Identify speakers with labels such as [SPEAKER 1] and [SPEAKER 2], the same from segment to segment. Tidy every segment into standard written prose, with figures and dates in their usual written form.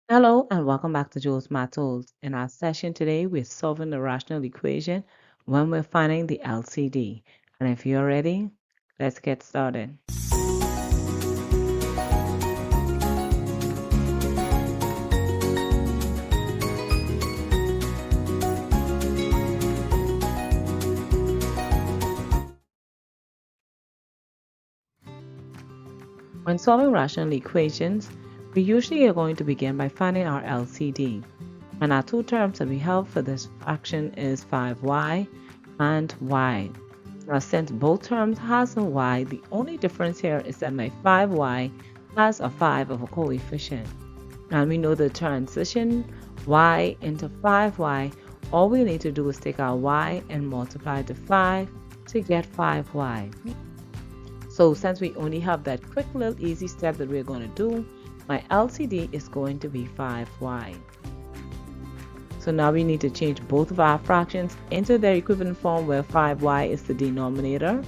[SPEAKER 1] Hello and welcome back to Joe's Math Tools. In our session today, we're solving the rational equation when we're finding the LCD. And if you're ready, let's get started. When solving rational equations, we usually are going to begin by finding our LCD. And our two terms that we have for this fraction is 5y and y. Now, since both terms has a y, the only difference here is that my 5y has a 5 of a coefficient. And we know the transition y into 5y, all we need to do is take our y and multiply the 5 to get 5y. So since we only have that quick little easy step that we're going to do, my LCD is going to be 5y. So now we need to change both of our fractions into their equivalent form where 5y is the denominator.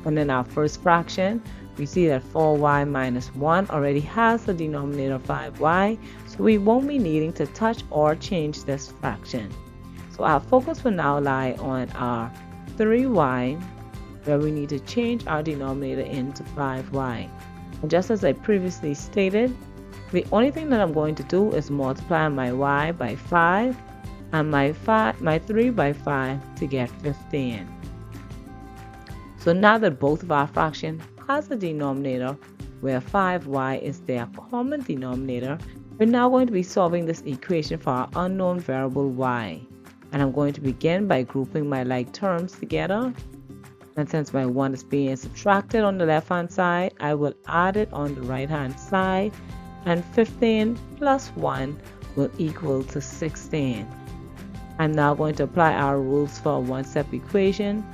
[SPEAKER 1] And in our first fraction, we see that 4y minus 1 already has the denominator 5y, so we won't be needing to touch or change this fraction. So our focus will now lie on our 3y, where we need to change our denominator into 5y. And just as I previously stated, the only thing that I'm going to do is multiply my y by 5 and my 3 by 5 to get 15. So now that both of our fractions has a denominator where 5y is their common denominator, we're now going to be solving this equation for our unknown variable y. And I'm going to begin by grouping my like terms together. And since my 1 is being subtracted on the left hand side, I will add it on the right hand side. And 15 plus 1 will equal to 16. I'm now going to apply our rules for a one-step equation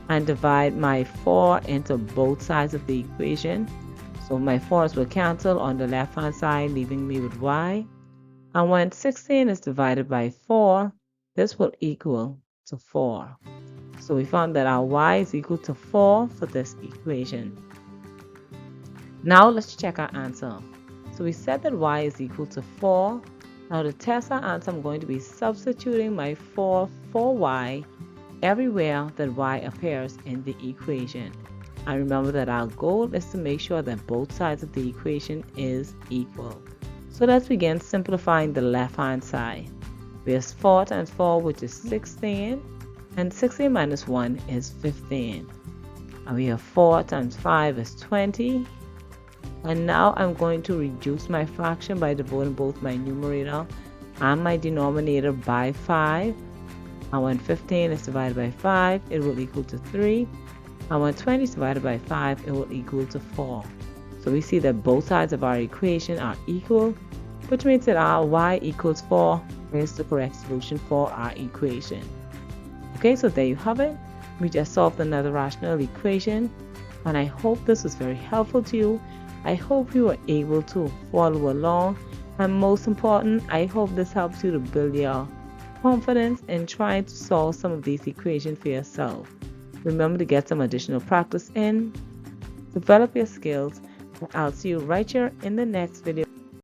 [SPEAKER 1] and divide my 4 into both sides of the equation. So my 4's will cancel on the left hand side, leaving me with y. And when 16 is divided by 4, this will equal to 4. So we found that our y is equal to 4 for this equation. Now let's check our answer. So we said that y is equal to 4. Now to test our answer, I'm going to be substituting my 4y everywhere that y appears in the equation. And remember that our goal is to make sure that both sides of the equation is equal. So let's begin simplifying the left hand side. We have 4 times 4, which is 16, and 16 minus 1 is 15. And we have 4 times 5 is 20. And now I'm going to reduce my fraction by dividing both my numerator and my denominator by 5. And when 15 is divided by 5, it will equal to 3. And when 20 is divided by 5, it will equal to 4. So we see that both sides of our equation are equal, which means that our y equals 4 is the correct solution for our equation. Okay, so there you have it. We just solved another rational equation. And I hope this was very helpful to you. I hope you were able to follow along, and most important, I hope this helps you to build your confidence in trying to solve some of these equations for yourself. Remember to get some additional practice in, develop your skills, and I'll see you right here in the next video.